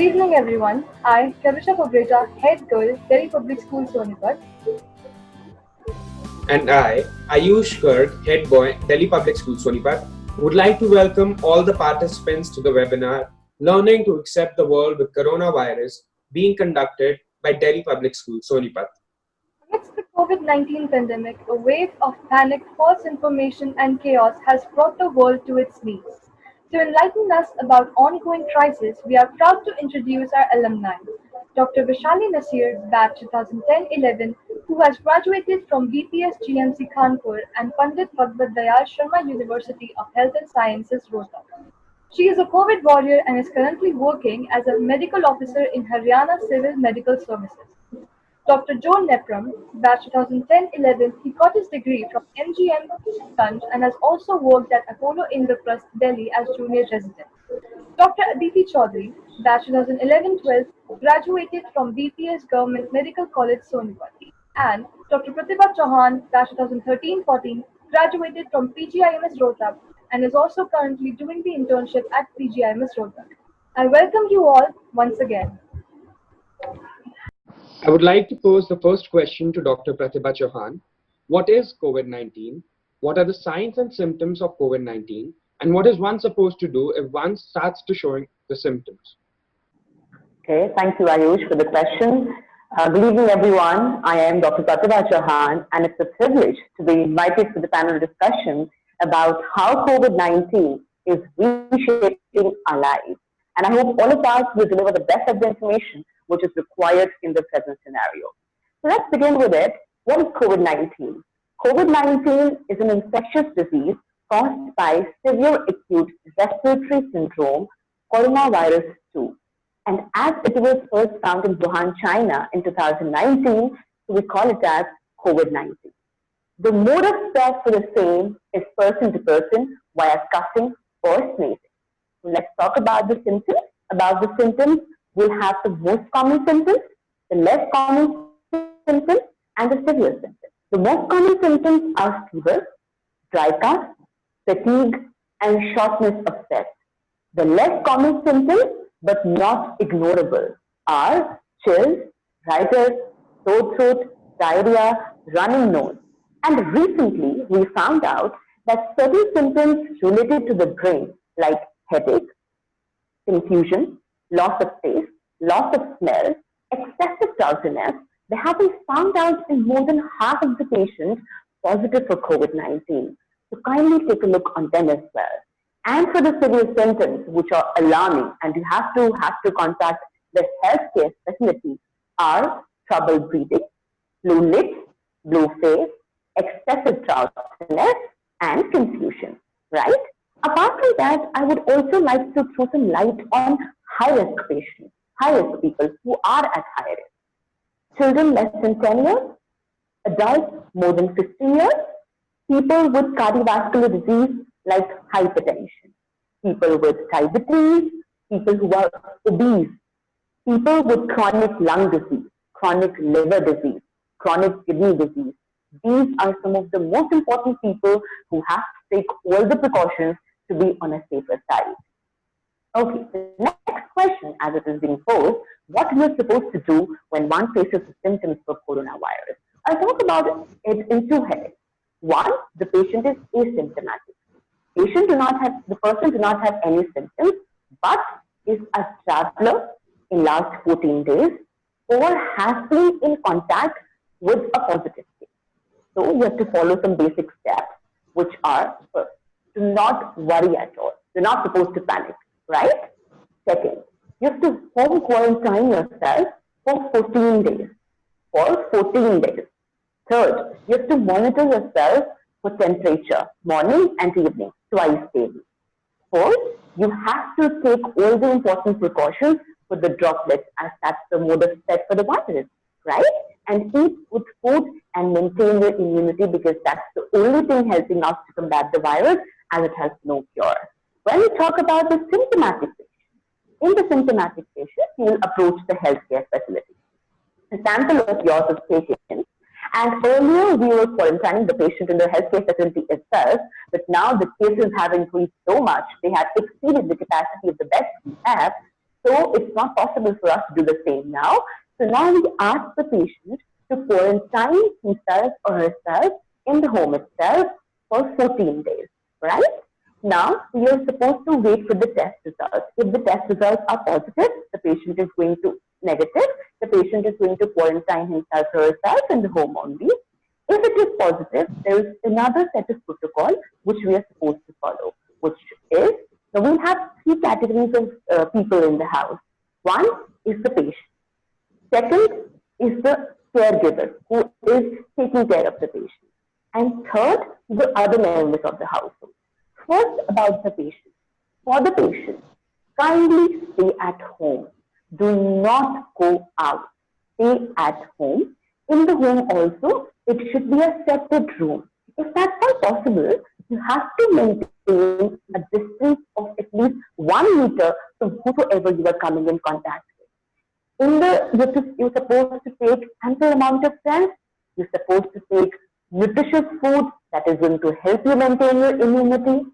Good evening, everyone. I, Kavisha Pabreta, Head Girl, Delhi Public School, Sonipat. And I, Ayush Garg, Head Boy, Delhi Public School, Sonipat, would like to welcome all the participants to the webinar Learning to Accept the World with Coronavirus being conducted by Delhi Public School, Sonipat. Amidst the COVID-19 pandemic, a wave of panic, false information, and chaos has brought the world to its knees. To enlighten us about ongoing crisis, we are proud to introduce our alumni, Dr. Vishali Nasir, batch 2010-11, who has graduated from BPS GMC Kanpur and Pandit Bhagavad Dayal Sharma University of Health and Sciences, Rohtak. She is a COVID warrior and is currently working as a medical officer in Haryana Civil Medical Services. Dr. Joe Nepram, batch 2010-11, he got his degree from MGM Ganj and has also worked at Apollo Indraprasth, Delhi as junior resident. Dr. Aditi Chaudhary, batch 2011-12, graduated from BPS Government Medical College, Sonipat. And Dr. Pratibha Chauhan, batch 2013-14, graduated from PGIMS Rohtak and is also currently doing the internship at PGIMS Rohtak. I welcome you all once again. I would like to pose the first question to Dr. Pratibha Chauhan. What is COVID-19? What are the signs and symptoms of COVID-19? And what is one supposed to do if one starts to showing the symptoms? Okay, thank you, Ayush, for the question. Good evening, everyone. I am Dr. Pratibha Chauhan, and it's a privilege to be invited for the panel discussion about how COVID-19 is reshaping our lives. And I hope all of us will deliver the best of the information which is required in the present scenario. So let's begin with it. What is COVID-19? COVID-19 is an infectious disease caused by severe acute respiratory syndrome, coronavirus 2. And as it was first found in Wuhan, China in 2019, so we call it as COVID-19. The mode of spread for the same is person to person via coughing or sneezing. So let's talk about the symptoms. About the symptoms, we'll have the most common symptoms, the less common symptoms, and the severe symptoms. The most common symptoms are fever, dry cough, fatigue, and shortness of breath. The less common symptoms, but not ignorable, are chills, rigors, sore throat, diarrhea, running nose. And recently, we found out that certain symptoms related to the brain, like headache, confusion, loss of taste, loss of smell, excessive drowsiness, they have been found out in more than half of the patients positive for COVID-19. So kindly take a look on them as well. And for the severe symptoms, which are alarming, and you have to contact the healthcare facility, are trouble breathing, blue lips, blue face, excessive drowsiness, and confusion, right? Apart from that, I would also like to throw some light on high-risk patients, high-risk people who are at high risk. Children less than 10 years, adults more than 50 years, people with cardiovascular disease like hypertension, people with diabetes, people who are obese, people with chronic lung disease, chronic liver disease, chronic kidney disease. These are some of the most important people who have to take all the precautions to be on a safer side. Okay, the next question, as it is being posed, what we are supposed to do when one faces the symptoms of coronavirus? I'll talk about it in two heads. One, the patient is asymptomatic. The person do not have any symptoms, but is a traveler in last 14 days or has been in contact with a positive case. So you have to follow some basic steps, which are first, do not worry at all. You're not supposed to panic, right? Second, you have to home quarantine yourself for 14 days. For 14 days. Third, you have to monitor yourself for temperature, morning and evening, twice daily. Fourth, you have to take all the important precautions for the droplets, as that's the mode of spread for the virus, right? And eat good food and maintain your immunity, because that's the only thing helping us to combat the virus, as it has no cure. When we talk about the symptomatic patient, in the symptomatic patient, you will approach the healthcare facility. A sample of yours is taken, and earlier we were quarantining the patient in the healthcare facility itself, but now the cases have increased so much, they have exceeded the capacity of the beds we have. So it's not possible for us to do the same now. So now we ask the patient to quarantine himself or herself in the home itself for 14 days, right? Now, we are supposed to wait for the test results. If the test results are positive, the patient is going to negative, the patient is going to quarantine himself or herself in the home only. If it is positive, there is another set of protocol which we are supposed to follow, which is, now we'll have three categories of people in the house. One is the patient. Second is the caregiver who is taking care of the patient. And third, the other members of the household. First, about the patient. For the patient, kindly stay at home. Do not go out. Stay at home. In the home also, it should be a separate room. If that's not possible, you have to maintain a distance of at least 1 meter from whosoever you are coming in contact with. You're supposed to take ample amount of rest. You're supposed to take nutritious food that is going to help you maintain your immunity.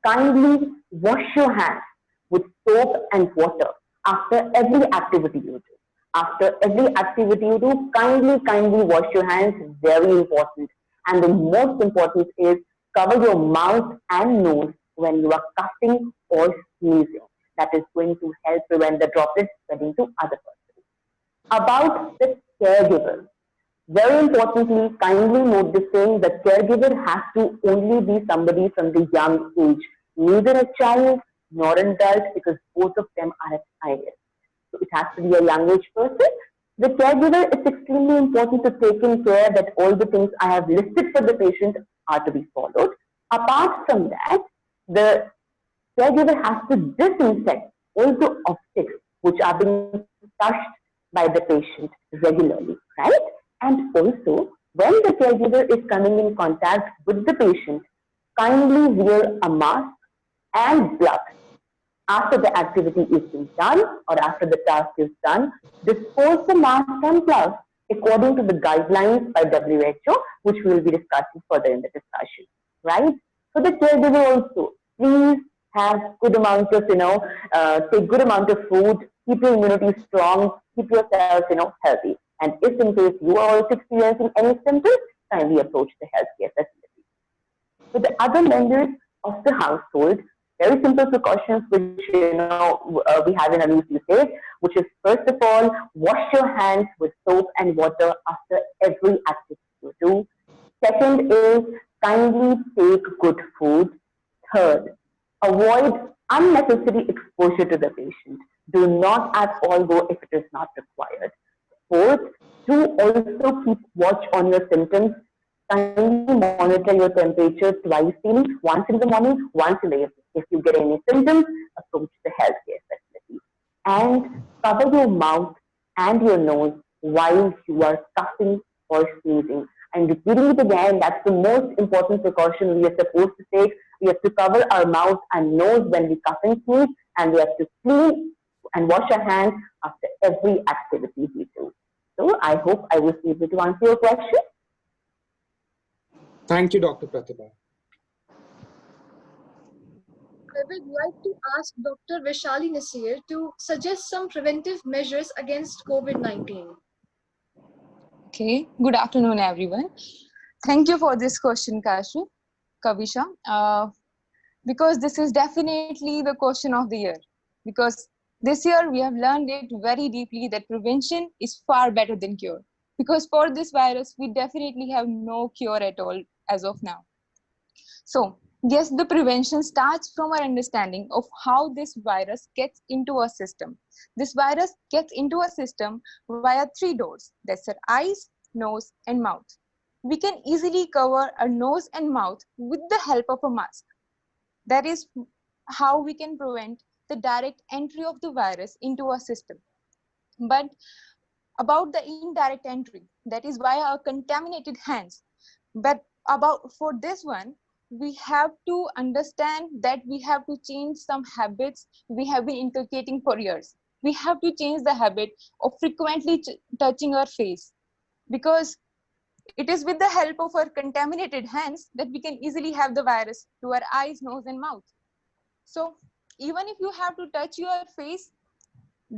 Kindly wash your hands with soap and water after every activity you do. After every activity you do, kindly wash your hands. Very important. And the most important is cover your mouth and nose when you are coughing or sneezing. That is going to help prevent the droplets spreading to other persons. About the caregiver. Very importantly, kindly note this thing, the caregiver has to only be somebody from the young age, neither a child nor an adult, because both of them are at high risk. So it has to be a young age person. The caregiver, it's extremely important to take in care that all the things I have listed for the patient are to be followed. Apart from that, the caregiver has to disinfect all the objects which are being touched by the patient regularly, right? And also, when the caregiver is coming in contact with the patient, kindly wear a mask and gloves. After the activity is done or after the task is done, dispose the mask and gloves according to the guidelines by WHO, which we will be discussing further in the discussion, right? For the caregiver also, please have good amount of, take good amount of food, keep your immunity strong, keep yourself, healthy. And if in case you are also experiencing any symptoms, kindly approach the healthcare facility. For the other members of the household, very simple precautions which we have in our news these days, which is first of all, wash your hands with soap and water after every activity you do. Second is kindly take good food. Third, avoid unnecessary exposure to the patient. Do not at all go if it is not required. Fourth, do also keep watch on your symptoms. Kindly monitor your temperature twice daily, once in the morning, once in the evening. If you get any symptoms, approach the healthcare facility. And cover your mouth and your nose while you are coughing or sneezing. And repeating it again, that's the most important precaution we are supposed to take. We have to cover our mouth and nose when we cough and sneeze, and we have to clean and wash our hands after every activity we do. So I hope I was able to answer your question. Thank you, Dr. Pratibha. I would like to ask Dr. Vishali Nasir to suggest some preventive measures against COVID-19. Okay, good afternoon, everyone. Thank you for this question, Kavisha, because this is definitely the question of the year. Because this year we have learned it very deeply that prevention is far better than cure. Because for this virus, we definitely have no cure at all as of now. So, yes, the prevention starts from our understanding of how this virus gets into our system. This virus gets into our system via three doors. That's our eyes, nose, and mouth. We can easily cover our nose and mouth with the help of a mask. That is how we can prevent the direct entry of the virus into our system. But about the indirect entry, that is via our contaminated hands. But for this one, we have to understand that we have to change some habits we have been inculcating for years. We have to change the habit of frequently touching our face, because it is with the help of our contaminated hands that we can easily have the virus to our eyes, nose, and mouth. So even if you have to touch your face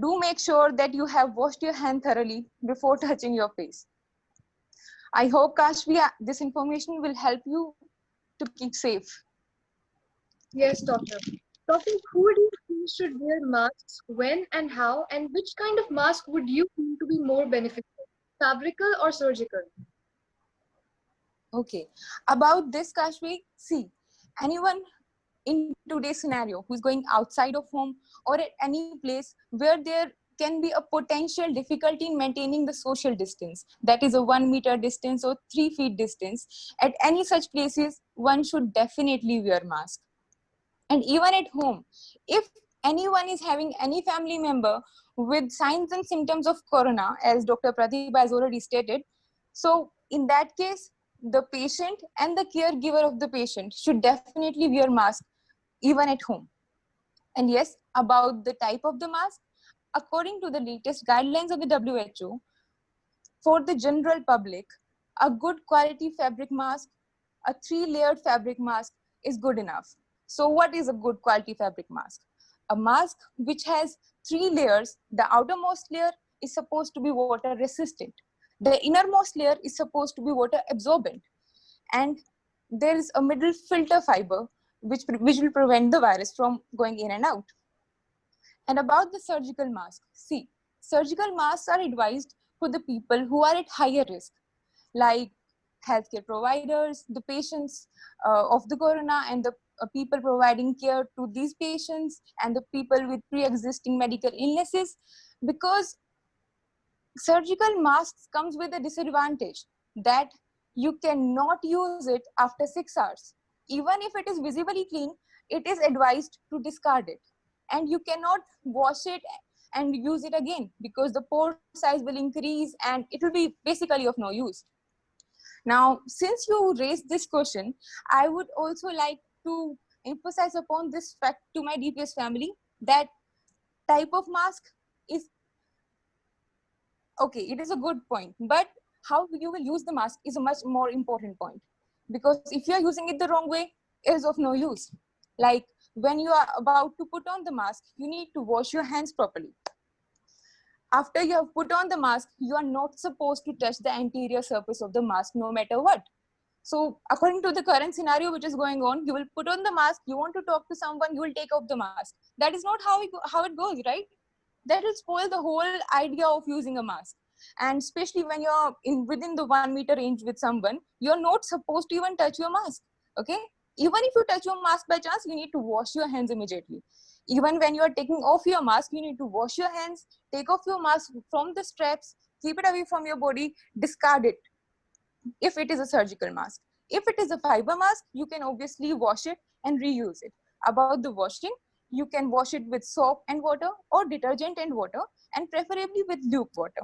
do make sure that you have washed your hand thoroughly before touching your face. I hope, Kashvi, this information will help you to keep safe. Yes, doctor. Doctor, who do you think should wear masks, when and how, and which kind of mask would you feel to be more beneficial, fabrical or surgical? Okay. About this, Kashvi, see, anyone in today's scenario who's going outside of home or at any place where there can be a potential difficulty in maintaining the social distance, that is a 1 meter distance or 3 feet distance, at any such places, one should definitely wear mask. And even at home, if anyone is having any family member with signs and symptoms of corona, as Dr. Pratibha has already stated, so in that case, the patient and the caregiver of the patient should definitely wear mask even at home. And yes, about the type of the mask, according to the latest guidelines of the WHO, for the general public, a good quality fabric mask, a 3-layered fabric mask is good enough. So what is a good quality fabric mask? A mask which has 3 layers. The outermost layer is supposed to be water resistant. The innermost layer is supposed to be water absorbent. And there is a middle filter fiber which will prevent the virus from going in and out. And about the surgical mask, see, surgical masks are advised for the people who are at higher risk, like healthcare providers, the patients of the corona, and the people providing care to these patients, and the people with pre-existing medical illnesses, because surgical masks comes with a disadvantage that you cannot use it after 6 hours. Even if it is visibly clean, it is advised to discard it. And you cannot wash it and use it again because the pore size will increase and it will be basically of no use. Now, since you raised this question, I would also like to emphasize upon this fact to my DPS family that type of mask is okay, it is a good point, but how you will use the mask is a much more important point, because if you are using it the wrong way, it is of no use. Like when you are about to put on the mask, you need to wash your hands properly. After you have put on the mask, you are not supposed to touch the anterior surface of the mask no matter what. So according to the current scenario which is going on, you will put on the mask, you want to talk to someone, you will take off the mask. That is not how it goes, right? That will spoil the whole idea of using a mask. And especially when you're within the 1 meter range with someone, you're not supposed to even touch your mask, okay? Even if you touch your mask by chance, you need to wash your hands immediately. Even when you're taking off your mask, you need to wash your hands, take off your mask from the straps, keep it away from your body, discard it if it is a surgical mask. If it is a fiber mask, you can obviously wash it and reuse it. About the washing, you can wash it with soap and water or detergent and water, and preferably with luke water,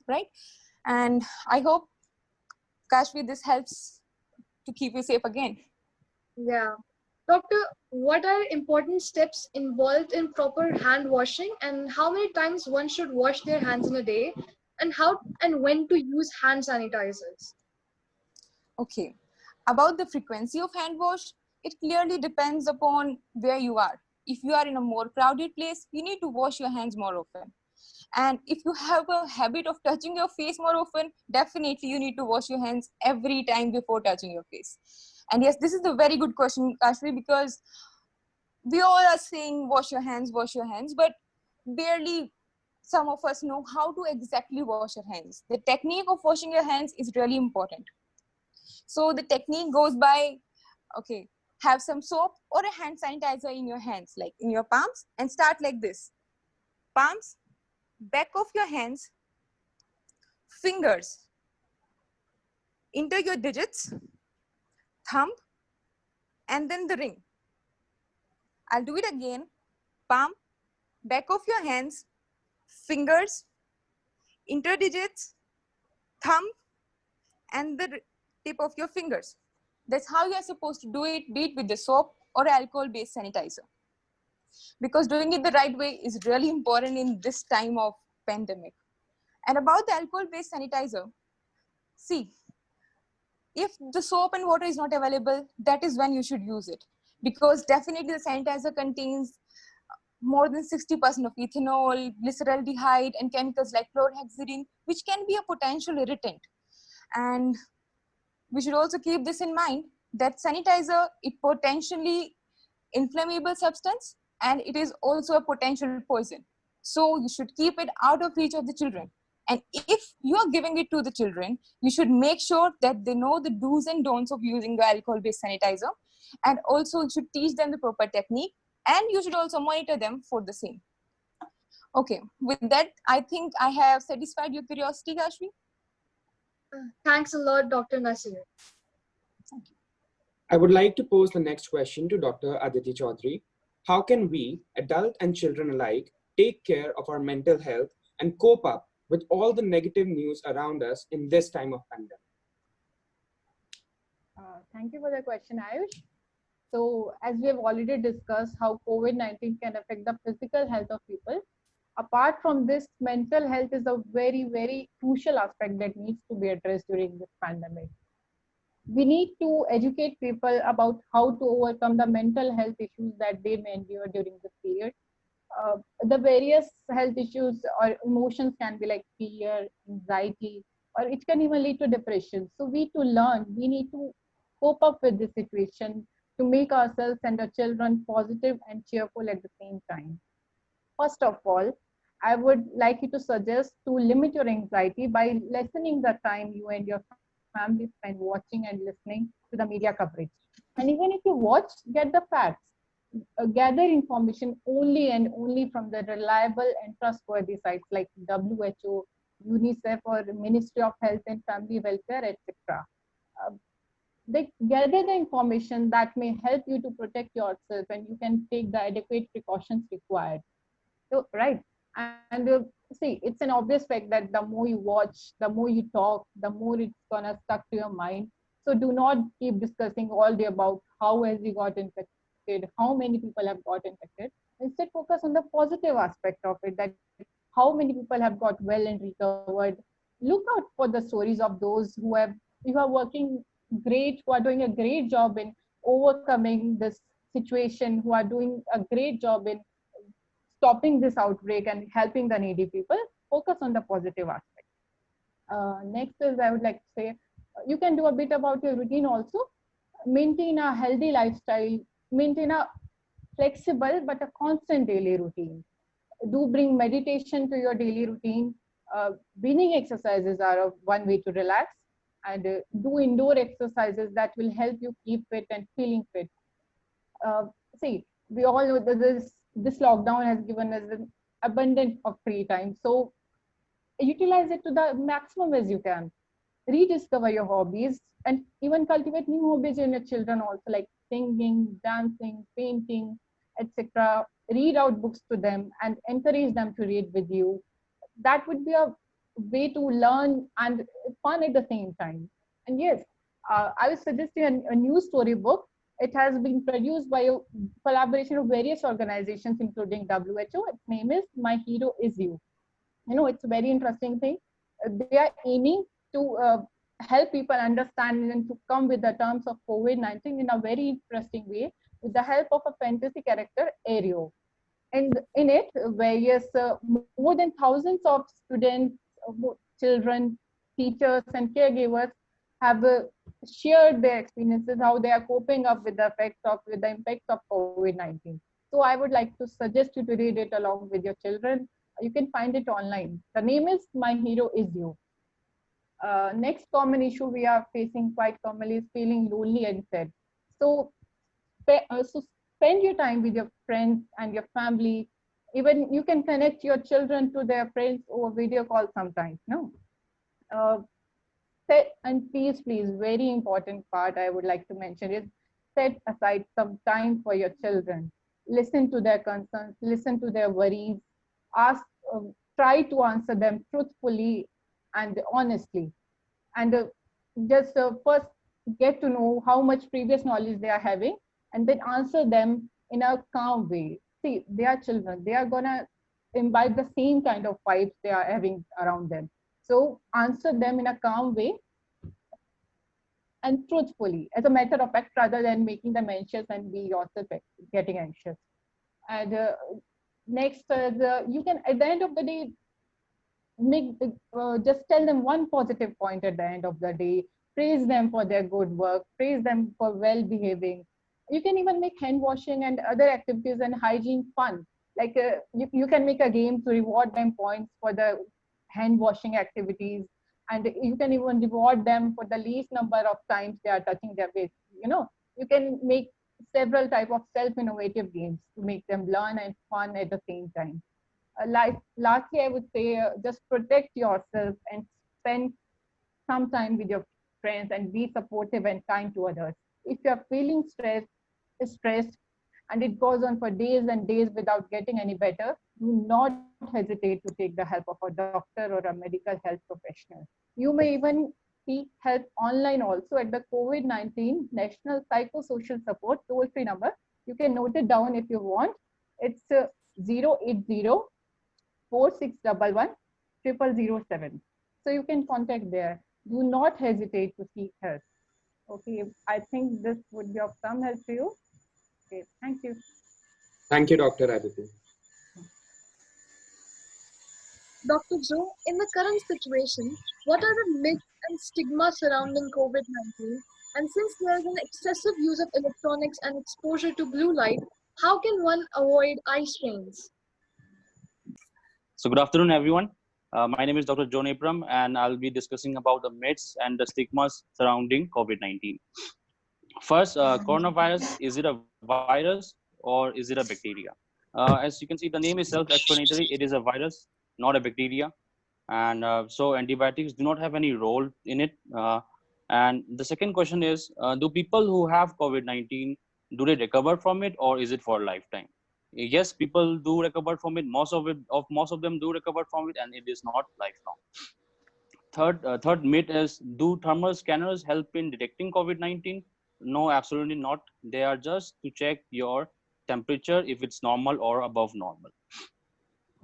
right? And I hope, Kashvi, this helps to keep you safe again. Yeah. Doctor, what are important steps involved in proper hand washing, and how many times one should wash their hands in a day, and how and when to use hand sanitizers? Okay. About the frequency of hand wash, it clearly depends upon where you are. If you are in a more crowded place, you need to wash your hands more often. And if you have a habit of touching your face more often, definitely you need to wash your hands every time before touching your face. And yes, this is a very good question, Kashvi, because we all are saying wash your hands, but barely some of us know how to exactly wash your hands. The technique of washing your hands is really important. So the technique goes by, okay, have some soap or a hand sanitizer in your hands, like in your palms, and start like this. Palms, back of your hands, fingers, into your digits, thumb, and then the ring. I'll do it again. Palm, back of your hands, fingers, interdigits, thumb, and the tip of your fingers. That's how you're supposed to do it, be it with the soap or alcohol-based sanitizer. Because doing it the right way is really important in this time of pandemic. And about the alcohol-based sanitizer, see, if the soap and water is not available, that is when you should use it. Because definitely the sanitizer contains more than 60% of ethanol, glyceraldehyde, and chemicals like chlorhexidine, which can be a potential irritant. And we should also keep this in mind that sanitizer is potentially inflammable substance and it is also a potential poison. So you should keep it out of reach of the children. And if you are giving it to the children, you should make sure that they know the do's and don'ts of using the alcohol-based sanitizer. And also you should teach them the proper technique and you should also monitor them for the same. Okay, with that, I think I have satisfied your curiosity, Kashvi. Thanks a lot, Dr. Nasir. Thank you. I would like to pose the next question to Dr. Aditi Chaudhary. How can we, adult and children alike, take care of our mental health and cope up with all the negative news around us in this time of pandemic? Thank you for the question, Ayush. So, as we have already discussed how COVID-19 can affect the physical health of people, apart from this, mental health is a very, very crucial aspect that needs to be addressed during this pandemic. We need to educate people about how to overcome the mental health issues that they may endure during this period. The various health issues or emotions can be like fear, anxiety, or it can even lead to depression. So we need to cope up with this situation to make ourselves and our children positive and cheerful at the same time. First of all, I would like you to suggest to limit your anxiety by lessening the time you and your family spend watching and listening to the media coverage. And even if you watch, get the facts. Gather information only and only from the reliable and trustworthy sites like WHO, UNICEF, or Ministry of Health and Family Welfare, etc. They gather the information that may help you to protect yourself and you can take the adequate precautions required. So, right. And see, it's an obvious fact that the more you watch, the more you talk, the more it's gonna stuck to your mind. So do not keep discussing all day about how has he got infected, how many people have got infected. Instead, focus on the positive aspect of it, that how many people have got well and recovered. Look out for the stories of those who are working great, who are doing a great job in overcoming this situation, who are doing a great job in stopping this outbreak and helping the needy people. Focus on the positive aspect. Next is, I would like to say, you can do a bit about your routine also. Maintain a healthy lifestyle, maintain a flexible but a constant daily routine. Do bring meditation to your daily routine. Breathing exercises are one way to relax, and do indoor exercises that will help you keep fit and feeling fit. Uh, See, we all know that this lockdown has given us an abundance of free time. So utilize it to the maximum as you can. Rediscover your hobbies and even cultivate new hobbies in your children also, like singing, dancing, painting, etc. Read out books to them and encourage them to read with you. That would be a way to learn and fun at the same time. And yes, I would suggest you a new storybook. It has been produced by a collaboration of various organizations, including WHO. Its name is My Hero Is You. You know, it's a very interesting thing. They are aiming to help people understand and to come with the terms of COVID-19 in a very interesting way with the help of a fantasy character, Aereo. And in it, various more than thousands of students, children, teachers, and caregivers have shared their experiences, how they are coping up with the effects of with the impacts of COVID-19. So I would like to suggest you to read it along with your children. You can find it online. The name is My Hero Is You. Next common issue we are facing quite commonly is feeling lonely and sad. So, so spend your time with your friends and your family. Even you can connect your children to their friends over video call sometimes. No, set and please, very important part I would like to mention is set aside some time for your children. Listen to their concerns, listen to their worries, ask, try to answer them truthfully and honestly. And just first get to know how much previous knowledge they are having and then answer them in a calm way. See, they are children, they are gonna imbibe the same kind of vibes they are having around them. So answer them in a calm way and truthfully, as a matter of fact, rather than making them anxious and be yourself getting anxious. And next, you can at the end of the day make just tell them one positive point at the end of the day, praise them for their good work, praise them for well behaving. You can even make hand washing and other activities and hygiene fun, like you can make a game to reward them points for the hand washing activities, and you can even reward them for the least number of times they are touching their face. You can make several type of self innovative games to make them learn and fun at the same time. Lastly, I would say just protect yourself and spend some time with your friends and be supportive and kind to others. If you're feeling stressed, and it goes on for days and days without getting any better, do not hesitate to take the help of a doctor or a medical health professional. You may even seek help online also at the COVID-19 National Psychosocial Support toll-free number. You can note it down if you want. It's 080 4611 So you can contact there. Do not hesitate to seek help. Okay, I think this would be of some help to you. Okay, thank you. Thank you, Dr. Aditi. Dr. Joe, in the current situation, what are the myths and stigma surrounding COVID-19? And since there is an excessive use of electronics and exposure to blue light, how can one avoid eye strains? So good afternoon, everyone. My name is Dr. Joe Nepram, and I'll be discussing about the myths and the stigmas surrounding COVID-19. First, coronavirus, is it a virus or is it a bacteria? As you can see, the name is self-explanatory. It is a virus, not a bacteria. And so antibiotics do not have any role in it. And the second question is, do people who have COVID-19, do they recover from it, or is it for a lifetime? Yes, people do recover from it. Most of them do recover from it, and it is not lifelong. Third myth is, do thermal scanners help in detecting COVID-19? No, absolutely not. They are just to check your temperature if it's normal or above normal.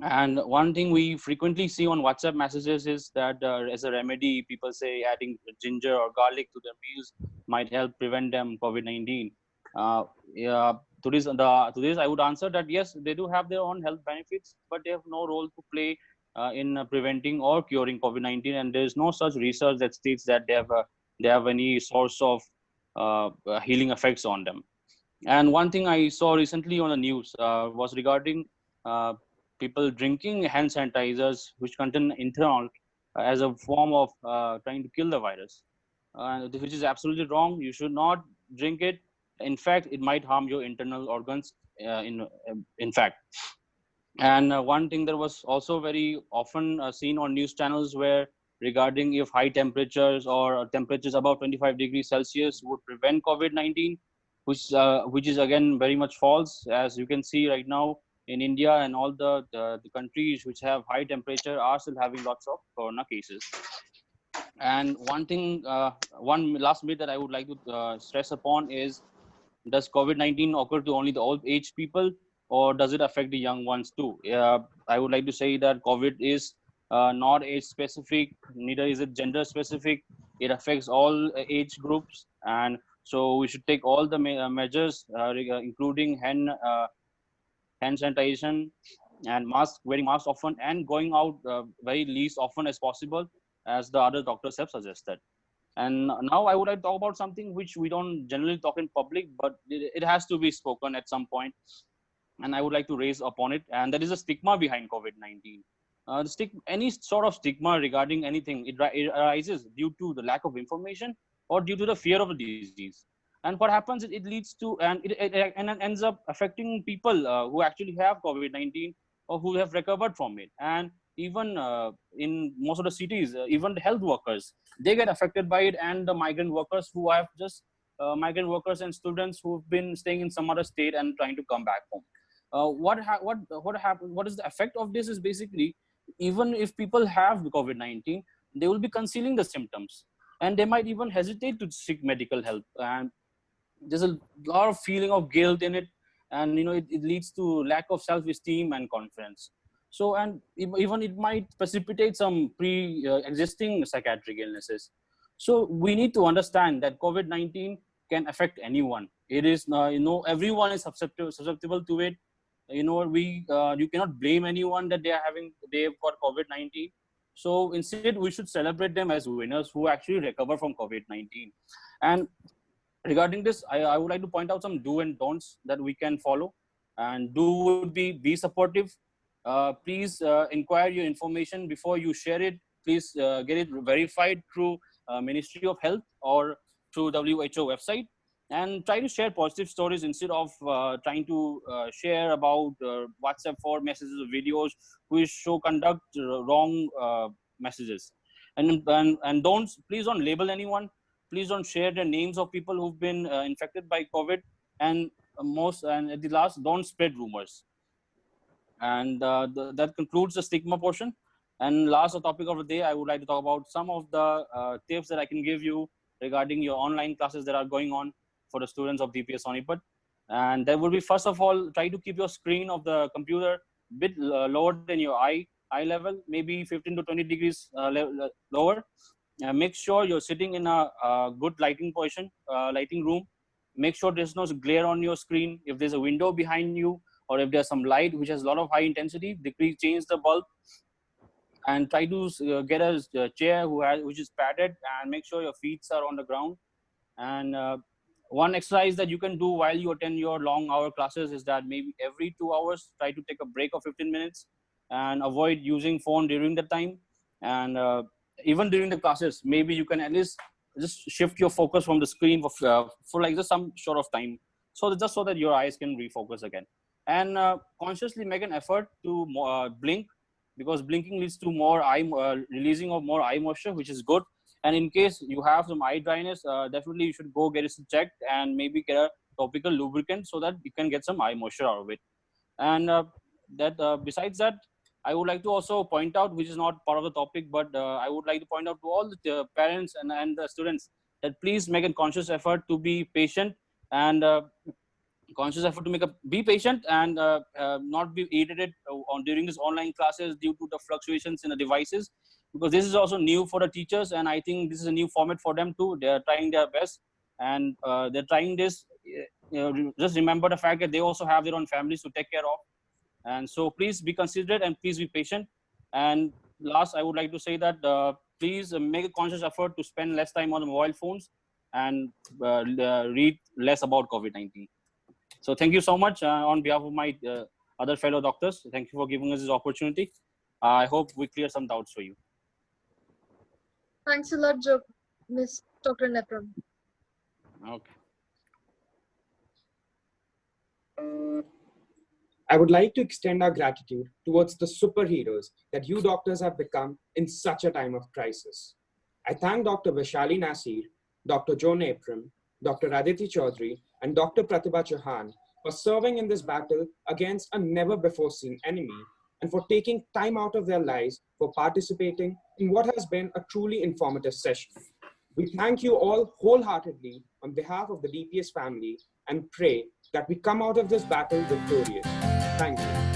And one thing we frequently see on WhatsApp messages is that as a remedy, people say adding ginger or garlic to their meals might help prevent them COVID-19. Yeah, to this, I would answer that yes, they do have their own health benefits, but they have no role to play in preventing or curing COVID-19. And there is no such research that states that they have any source of healing effects on them. And one thing I saw recently on the news was regarding people drinking hand sanitizers which contain ethanol as a form of trying to kill the virus, which is absolutely wrong. You should not drink it. In fact, it might harm your internal organs. In fact, and one thing that was also very often seen on news channels where regarding if high temperatures or temperatures above 25 degrees Celsius would prevent COVID-19, which is again very much false. As you can see right now in India and all the countries which have high temperature are still having lots of corona cases. And one last bit that I would like to stress upon is, does COVID-19 occur to only the old age people, or does it affect the young ones too? I would like to say that COVID is not age specific, neither is it gender specific. It affects all age groups, and so we should take all the measures, including hand sanitation and wearing masks often, and going out very least often as possible, as the other doctors have suggested. And now I would like to talk about something which we don't generally talk in public, but it has to be spoken at some point. And I would like to raise upon it, and that is a stigma behind COVID-19. Any sort of stigma regarding anything, it arises due to the lack of information or due to the fear of the disease. And what happens, it leads to, and it ends up affecting people who actually have COVID-19 or who have recovered from it. And even in most of the cities, even the health workers, they get affected by it, and the migrant workers who have just migrant workers and students who've been staying in some other state and trying to come back home. What happens? What is the effect of this? Is basically, even if people have COVID-19, they will be concealing the symptoms, and they might even hesitate to seek medical help. And there's a lot of feeling of guilt in it, and it leads to lack of self-esteem and confidence. So, and even it might precipitate some pre-existing psychiatric illnesses. So we need to understand that COVID-19 can affect anyone. It is everyone is susceptible to it. you cannot blame anyone that they've got COVID-19. So instead, we should celebrate them as winners who actually recover from COVID-19. And regarding this, I would like to point out some do and don'ts that we can follow. And do would be supportive. Please inquire your information before you share it. Please get it verified through Ministry of Health or through WHO website, and try to share positive stories instead of trying to share about WhatsApp forward messages or videos which show conduct wrong messages. And please don't label anyone. Please don't share the names of people who've been infected by COVID. And at the last, don't spread rumors. And that concludes the stigma portion. And last topic of the day, I would like to talk about some of the tips that I can give you regarding your online classes that are going on for the students of DPS Sonipat. And that will be, first of all, try to keep your screen of the computer a bit lower than your eye level, maybe 15 to 20 degrees lower. Make sure you're sitting in a good lighting room. Make sure there's no glare on your screen. If there's a window behind you, or if there's some light which has a lot of high intensity, change the bulb. And try to get a chair which is padded, and make sure your feet are on the ground. And one exercise that you can do while you attend your long hour classes is that maybe every 2 hours, try to take a break of 15 minutes and avoid using phone during the time. And even during the classes, maybe you can at least just shift your focus from the screen for like just some short of time, so that your eyes can refocus again. And consciously make an effort to blink, because blinking leads to more releasing of more eye moisture, which is good. And in case you have some eye dryness, definitely you should go get it checked and maybe get a topical lubricant so that you can get some eye moisture out of it. And besides that, I would like to also point out, which is not part of the topic, but I would like to point out to all the parents and the students that please make a conscious effort to be patient, and be patient and not be irritated during this online classes due to the fluctuations in the devices, because this is also new for the teachers, and I think this is a new format for them too. They're trying their best, and they're trying this. Just remember the fact that they also have their own families to take care of, and so please be considerate and please be patient. And last, I would like to say that please make a conscious effort to spend less time on the mobile phones and read less about COVID-19. So thank you so much on behalf of my other fellow doctors. Thank you for giving us this opportunity. I hope we clear some doubts for you. Thanks a lot, Ms. Dr. Nepram. Okay. I would like to extend our gratitude towards the superheroes that you doctors have become in such a time of crisis. I thank Dr. Vaishali Nasir, Dr. Joe Nepram, Dr. Aditi Chaudhary, and Dr. Pratibha Chauhan for serving in this battle against a never-before-seen enemy, and for taking time out of their lives for participating in what has been a truly informative session. We thank you all wholeheartedly on behalf of the DPS family and pray that we come out of this battle victorious. Thank you.